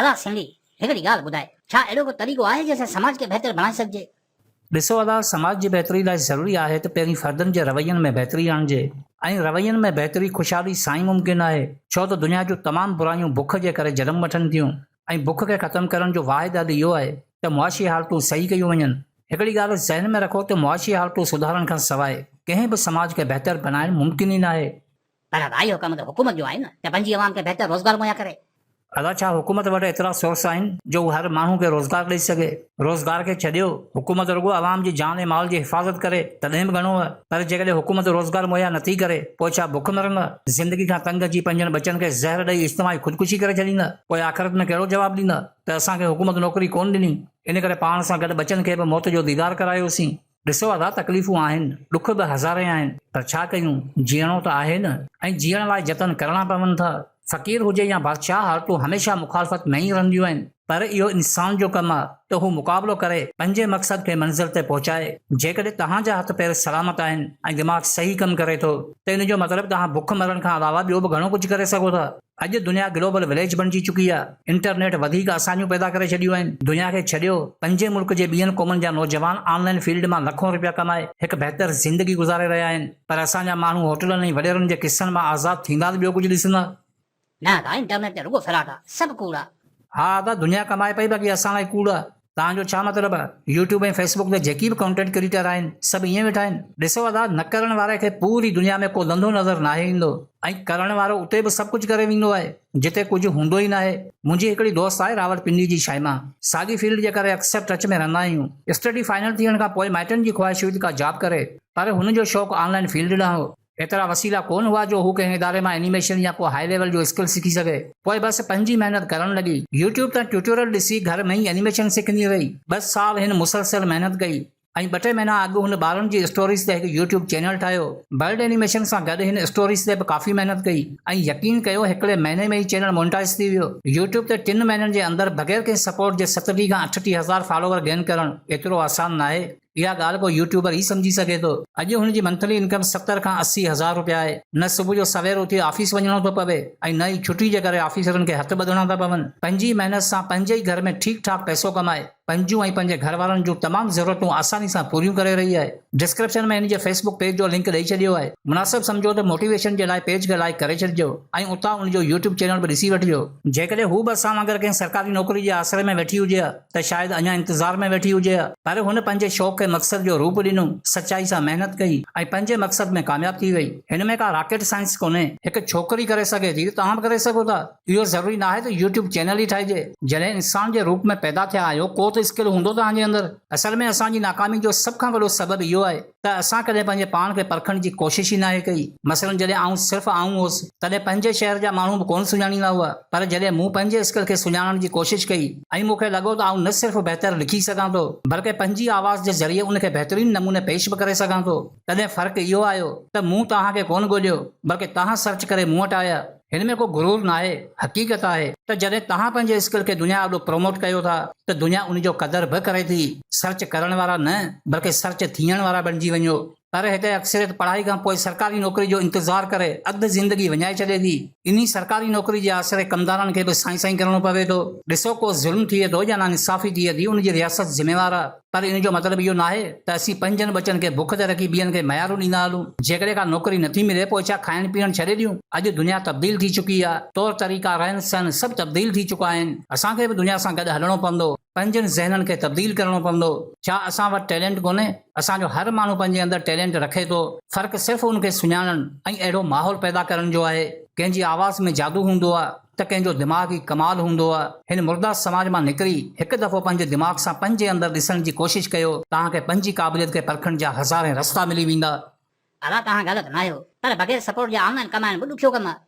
दादा सिंधी हिकिड़ी ॻाल्हि ॿुधाए, छा अहिड़ो को तरीक़ो आहे जंहिंसां समाज खे बहितर बणाए सघिजे? ॾिसो अदा, समाज जी बहितरी लाइ ज़रूरी आहे त पहिरीं फ़र्दनि जे रवैयनि में बहितरी आणिजे ऐं रवैयनि में बहितरी ख़ुशहाली सां ई मुमकिन आहे। छो त दुनिया जूं तमामु बुरायूं बुख जे करे जनम वठनि थियूं ऐं बुख खे ख़तमु करण जो वाहिद हल इहो आहे त मुआशी हालतूं सही कयूं वञनि। हिकिड़ी ॻाल्हि ज़हन में रखो त मुआशी हालतूं सुधारण खां सवाइ कंहिं बि समाज खे बहितर बणाइणु मुमकिन ई न आहे। पर भाई हुकम त हुकूमत जो आहे न त पंहिंजी आवाम खे बहितर रोज़गार मुहैया करे। अदा, छा हुकूमत वटि एतिरा सोर्स आहिनि जो हर माण्हू खे रोज़गार ॾेई सघे? रोज़गार खे छॾियो, हुकूमत रुॻो आवाम जी जान ऐं माल जी हिफ़ाज़त करे तॾहिं बि घणो आहे। पर जेकॾहिं हुकूमत रोज़गार मुहैया नथी करे, पोइ छा बुख मरंदा? ज़िंदगी खां तंग अची पंहिंजनि बचनि खे ज़हर ॾेई इज्तिमाही ख़ुदकुशी करे छॾींदा? पोइ आख़िरत में कहिड़ो जवाबु ॾींदा त असांखे हुकूमत नौकरी कोन ॾिनी, इन करे पाण सां गॾु बचनि खे बि मौत जो दीदार करायोसीं। ॾिसो अदा, तकलीफ़ूं आहिनि, ॾुख बि हज़ारे आहिनि, पर छा कयूं? जीअणो त आहे न, ऐं जीअण लाइ जतन करणा पवनि था। फ़क़ीर हुजे या बादशाह, हालतूं हमेशह मुखालफ़त में ई रहंदियूं आहिनि, पर इहो इंसान जो कमु आहे त हू मुक़ाबिलो करे पंहिंजे मक़सद खे मंज़िल ते पहुचाए। जेकॾहिं तव्हांजा हथ पैर सलामत आहिनि ऐं दिमाग़ सही कमु करे थो त इन जो मतिलबु तव्हां बुख मरण खां अलावा ॿियो बि घणो कुझु करे सघो था। अॼु दुनिया ग्लोबल विलेज बणिजी चुकी आहे। इंटरनेट वधीक आसानियूं पैदा करे छॾियूं आहिनि। दुनिया खे छॾियो, पंहिंजे मुल्क जे ॿियनि क़ौमुनि जा नौजवान ऑनलाइन फील्ड मां लखों रुपया कमाए हिकु बहितर ज़िंदगी गुज़ारे रहिया आहिनि। पर असांजा माण्हू होटलनि ऐं वॾेरनि जे किस्सनि मां आज़ादु थींदा त ॿियो कुझु ॾिसंदा? न त इंटरनेट ते रुॻो फ्रॉड आहे, सभु कूड़ आहे। हा अदा, दुनिया कमाए पई, बाक़ी असां लाइ कूड़ आहे। तव्हांजो छा मतिलबु आहे? यूट्यूब ऐं फेसबुक ते जेकी बि कॉन्टेंट क्रिएटर आहिनि, सभु ईअं वेठा आहिनि। ॾिसो अदा, न करण वारे खे पूरी दुनिया में को धंधो नज़र नाहे ईंदो, ऐं करण वारो उते बि सभु कुझु करे वेंदो आहे जिते कुझु हूंदो ई नाहे। मुंहिंजी हिकिड़ी दोस्त आहे रावलपिंडी जी शाइमा। साॻी फील्ड जे करे अक्सर टच में रहंदा आहियूं। स्टडी फाइनल थियण खां पोइ माइटनि जी ख़्वाहिश हुई त का जॉब करे, पर हुनजो शौक़ु ऑनलाइन फील्ड ॾांहुं हो। एतिरा वसीला कोन हुआ जो हू कंहिं इदारे मां एनिमेशन या को हाई लेवल जो स्किल सिखी सघे। पोइ बसि पंहिंजी महिनत करण लॻी। यूट्यूब तां ट्यूटोरियल ॾिसी घर में ई एनिमेशन सिखंदी रही। 2 साल हिन मुसलसल महिनत कई ऐं 2-3 महीना अॻु हुन ॿारनि जी स्टोरीज़ ते हिकु यूट्यूब चैनल ठाहियो। बर्ड एनिमेशन सां गॾु हिन स्टोरीज़ ते बि काफ़ी महिनत कई ऐं यकीन कयो, हिकिड़े महीने में ई चैनल मोनेटाइज़ थी वियो। यूट्यूब ते 3 महीननि जे अंदरि बग़ैर कंहिं सपोर्ट जे 37 खां 38 हज़ार फॉलोवर गेन करणु एतिरो आसान न आहे। इहा ॻाल्हि को यूट्यूबर ई सम्झी सघे थो। अॼु हुनजी मंथली इनकम 70 खां 80 हज़ार रुपया आहे। न सुबुह जो सवेर उथी ऑफिस वञणो थो पवे ऐं न ई छुटी जे करे ऑफिसरनि खे हथ ॿधणा था पवनि। पंहिंजी महिनत सां पंहिंजे ई घर में ठीकु ठाक पैसो कमाए पंहिंजूं ऐं पंहिंजे घर वारनि जूं तमामु ज़रूरतूं आसानी सां पूरियूं करे रही आहे। डिस्क्रिप्शन में हिन जे फेसबुक पेज जो लिंक ॾेई छॾियो आहे। मुनासिब सम्झो त मोटिवेशन जे लाइ पेज खे लाइक करे छॾिजो ऐं उतां उनजो यूट्यूब चैनल बि ॾिसी वठिजो। जेकॾहिं हू बि असां वांगुरु कंहिं सरकारी नौकरी जे आसरे में वेठी हुजे हा त शायदि अञा इंतज़ार में वेठी हुजे हा, पर हुन पंहिंजे शौक़ खे मक़सद जो रूप ॾिनो, सचाई सां महिनत कई ऐं पंहिंजे मक़सद में कामयाब थी वई। हिन में का रॉकेट साइंस कोन्हे। हिकु छोकिरी करे सघे थी, तव्हां बि करे सघो था। इहो ज़रूरी न आहे त यूट्यूब चैनल ई ठाहिजे। जॾहिं इंसान जे रूप में पैदा थिया आहियो, को त स्किल हूंदो तव्हांजे अंदरि। असल में असांजी नाकामी जो सभ खां वॾो सबबु इहो आहे त असां कॾहिं पंहिंजे पाण खे परखण जी कोशिश ई नाहे कई। मसलन, जॾहिं आउं सिर्फ़ु आउं हुउसि तॾहिं पंहिंजे शहर जा माण्हू बि कोन सुञाणींदा हुआ, पर जॾहिं मूं पंहिंजे स्किल खे सुञाणण जी कोशिश कई ऐं मूंखे लॻो त आउं न सिर्फ़ु बहितर लिखी सघां थो, बल्कि पंहिंजी आवाज़ जे ज़रिए उनखे बहितरीन नमूने पेश बि करे सघां थो, तॾहिं फ़र्क़ु इहो आयो त मूं तव्हांखे कोन ॻोल्हियो, बल्कि तव्हां सर्च करे मूं वटि आया। हिन में को गुरूर न आहे। हक़ीक़त आहे त जॾहिं तव्हां पंहिंजे स्किल खे दुनिया ॾाढो प्रमोट कयो था त दुनिया उनजो क़दर बि करे थी। सर्च करण वारा न, बल्कि सर्च थियण वारा बणिजी वञो। पर हिते अक्सरियत पढ़ाई खां पोइ सरकारी नौकरी जो इंतज़ार करे अधु ज़िंदगी विञाए छॾे थी। इन्ही सरकारी नौकरी जे आसरे कमदारनि खे बि साईं साईं करणो पवे थो। ॾिसो, को ज़ुल्म थिए थो या नाइंसाफ़ी थिए थी, उनजी रियासत ज़िम्मेवार आहे, पर इन जो मतिलबु इहो न आहे त असीं पंहिंजनि बचनि खे बुख ते रखी ॿियनि खे मयारूं ॾींदा हलूं। जेकॾहिं का नौकरी नथी मिले, पोइ छा खाइण पीअण छॾे ॾियूं? अॼु दुनिया तब्दील थी चुकी आहे। तौर तरीक़ा, रहन सहन सभु तब्दील थी चुका आहिनि। असांखे बि दुनिया सां गॾु हलणो पवंदो, पंहिंजनि ज़हननि खे तब्दील करणो पवंदो। छा असां वटि टैलेंट कोन्हे? असांजो हर माण्हू पंहिंजे अंदरि टैलेंट रखे थो। फ़र्क़ु सिर्फ़ु उनखे सुञाणण ऐं अहिड़ो माहौल पैदा करण जो आहे। कंहिंजी आवाज़ में जादू हूंदो आहे त कंहिंजो दिमाग़ ई कमाल हूंदो आहे। हिन मुर्दा समाज मां निकिरी हिकु दफ़ो पंहिंजे दिमाग़ सां पंहिंजे अंदरि ॾिसण जी कोशिश कयो, तव्हांखे पंहिंजी क़ाबिलियत खे परखण जा हज़ारे रस्ता मिली वेंदा। अदा, तव्हां ग़लति न आहियो, पर बग़ैर सपोर्ट जे ऑनलाइन कमाइण बि ॾुखियो कमु आहे।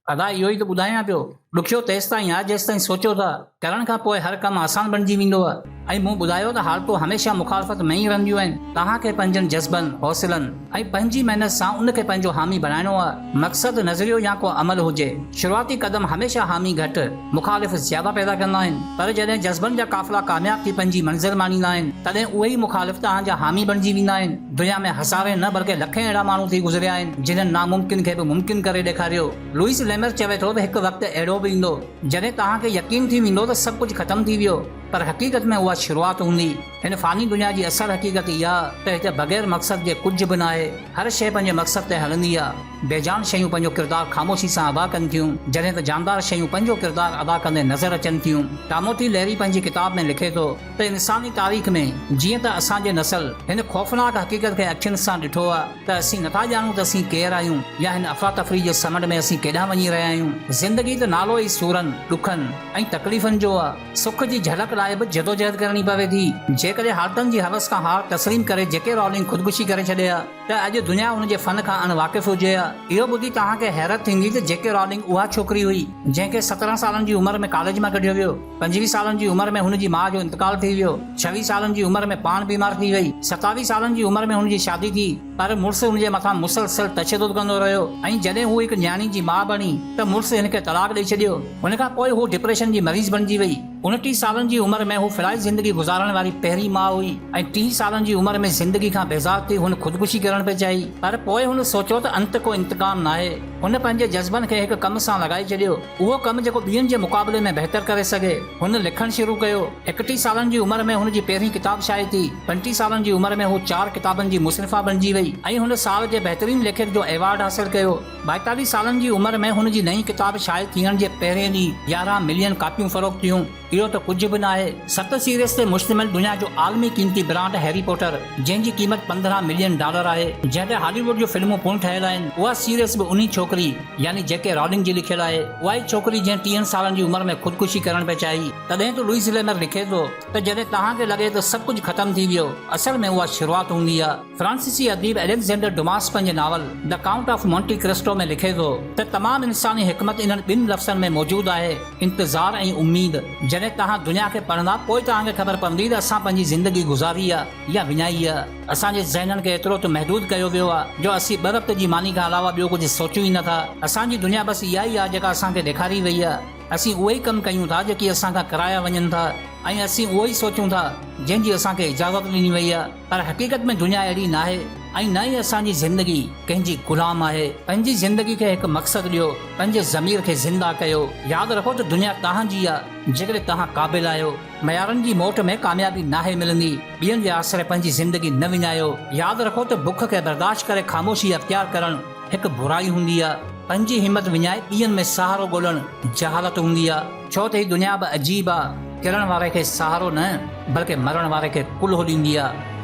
अदा, इहो ई त ॿुधायां पियो। ॾुखियो तेसि ताईं आहे जेसि ताईं सोचियो था। करण खां पोइ हर कमु आसान बणिजी वेंदो आहे। ऐं मूं ॿुधायो त हालतूं हमेशह मुखालफ़त में ई रहंदियूं आहिनि। तव्हांखे पंहिंजनि जज़्बनि, हौसलनि ऐं पंहिंजी महिनत सां उनखे पंहिंजो हामी बणाइणो आहे। मक़सदु, नज़रियो या को अमल हुजे। शुरूआती क़दम हमेशह हामी घटि, मुखालिफ़ ज़्यादा पैदा कंदा आहिनि, पर जॾहिं जज़्बनि जा काफ़िला कामयाब थी पंहिंजी मंज़िल माणींदा आहिनि, तॾहिं उहे ई मुखालिफ़ तव्हांजा हामी बणिजी वेंदा आहिनि। दुनिया में हज़ारे न बल्कि लखे अहिड़ा माण्हू थी गुज़रिया आहिनि जिन्हनि नामुमकिन खे बि मुमकिन करे ॾेखारियो। लुइस डिस्क्लेमर चवे थो त हिकु वक़्तु अहिड़ो बि ईंदो जॾहिं तव्हांखे यकीन थी वेंदो त सभु कुझु ख़तमु थी वियो, पर हक़ीक़त में उहा शुरूआत हूंदी। हिन फ़ानी दुनिया जी असल हक़ीक़त इहा त हिते बग़ैर मक़सद जे कुझु बि न आहे। हर शइ पंहिंजे मक़सद ते हलंदी आहे। बेजान शयूं पंहिंजो किरदारु ख़ामोशी सां अदा कनि थियूं, जॾहिं त जानदार शयूं पंहिंजो किरदारु अदा कंदे नज़र अचनि थियूं। टामोथी लेरी पंहिंजी किताब में लिखे थो त इंसानी तारीख़ में जीअं त असांजे नस्ल हिन खौफ़नाक हक़ीक़त खे अखियुनि सां ॾिठो आहे त असीं नथा ॼाणूं त असीं केरु आहियूं या हिन अफ़रा तफ़री जे समुंड में असीं केॾांहुं वञी रहिया आहियूं। ज़िंदगी त नालो ई सूरनि, ॾुखनि ऐं तकलीफ़ुनि जो आहे। सुख जी झलक लाइ बि जदोजहद करणी पवे थी। जेकॾहिं हालतुनि जी हवस खां हार तस्लीम करे जेके रॉलिंग ख़ुदकुशी करे छॾे आहे त अॼु दुनिया हुन जे फ़न खां अणवाक़िफ़ हुजे आहे। इहो ॿुधी तव्हांखे हैरत थींदी त जेके रॉलिंग उहा छोकिरी हुई जंहिंखे 17 सालनि जी उमिरि में कॉलेज मां कढियो वियो, 25 सालनि जी उमिरि में हुनजी माउ जो इंतकाल थी वियो, 26 सालनि जी उमिरि में पाण बीमार थी वई, 27 सालनि जी उमिरि में हुनजी शादी थी, पर मुड़ुसु हुनजे मथां मुसलसल तशदुद कंदो रहियो ऐं जॾहिं हू हिकु न्याणी जी माउ बणी त मुड़ुसु हिनखे तलाक ॾेई छॾियो। हुन खां पोइ हू डिप्रेशन जी मरीज़ बणिजी वई। 29 सालनि जी उमिरि में हू फिराई ज़िंदगी गुज़ारण वारी पहिरीं माउ हुई ऐं 30 सालनि जी उमिरि में ज़िंदगी खां बेज़ार थी हुन ख़ुदकुशी करण पे चाही, पर पोइ हुन सोचियो त अंत को इंतकाम न आहे। हुन पंहिंजे जज़्बनि खे हिकु कम सां लॻाए छॾियो, उहो कमु जेको ॿियनि जे मुक़ाबले में बहितर करे सघे। हुन लिखणु शुरू कयो। 31 सालनि जी उमिरि में हुनजी पहिरीं किताब शाये थी। 35 सालनि जी उमिरि में हू 4 किताबनि जी मुसनिफ़ा बणिजी वई ऐं हुन साल जे बहितरीन लेखक जो एवार्ड हासिल कयो। 42 सालनि जी उमिरि में हुनजी नई किताब शाये थियण जे पहिरें ॾींहुं 11 मिलियन कापियूं फ़रोख़्त थियूं। इहो त कुझु बि न आहे। 7 सीरीज़ ते मुश्तमिल दुनिया जो आलमी क़ीमती ब्रांड हैरी पॉटर, जंहिंजी क़ीमत $15 मिलियन आहे, जंहिं ते हॉलीवुड जूं फिल्मूं पूर्ण ठहियल आहिनि, उहा सीरीज़ बि उन्ही छोकिरी यानी जेके रॉलिंग जी लिखियल आहे। उहा ई छोकिरी जंहिं 30 सालनि जी उमिरि में ख़ुदकुशी करण पे चाही। तॾहिं त लुइस लेमर लिखे थो त जॾहिं तव्हांखे लॻे त सभु कुझु ख़तमु थी वियो, असल में उहा शुरूआत हूंदी आहे। फ्रांसीसी अदीब एलेक्जेंडर डुमास पंहिंजे novel the Count of Monte Cristo में लिखे थो त तमामु इंसानी हिकमत इन्हनि ॿिनि लफ़्ज़नि में मौजूदु आहे, इंतज़ार ऐं उम्मीद। जॾहिं तव्हां दुनिया खे पढ़ंदा पोइ तव्हांखे ख़बर पवंदी त असां पंहिंजी ज़िंदगी गुज़ारी आहे या विञाई आहे। असांजे ज़हननि खे एतिरो त महदूद कयो वियो आहे जो असीं 2 वक़्त जी मानी खां अलावा ॿियो कुझु सोचियूं ई नथा। असांजी दुनिया बसि इहा ई आहे जेका असांखे ॾेखारी वई आहे। असीं उहे ई कमु कयूं था जेकी असांखां कराया वञनि था ऐं असीं उहो ई सोचूं था जंहिंजी असांखे इजाज़त ॾिनी वई आहे, पर हक़ीक़त में दुनिया अहिड़ी न आहे ऐं न ई असांजी ज़िंदगी कंहिंजी ग़ुलाम आहे। पंहिंजी ज़िंदगी खे हिकु मक़सदु ॾियो, पंहिंजे ज़मीर खे ज़िंदा कयो। यादि रखो त दुनिया तव्हांजी आहे जेकॾहिं तव्हां क़ाबिल आहियो। मयारनि जी मोट में कामयाबी नाहे मिलंदी। ॿियनि जे आसिरे पंहिंजी ज़िंदगी न विञायो। यादि रखो त बुख खे बर्दाश्त करे ख़ामोशी अख़्तियार करणु हिकु बुराई हूंदी आहे। पंहिंजी हिमत विञाए ॿियनि में सहारो ॻोल्हणु जहालत हूंदी आहे। छो त ही दुनिया बि अजीब आहे। किरण वारे खे सहारो न बल्कि मरण वारे खे कुल्हो ॾींदी आहे।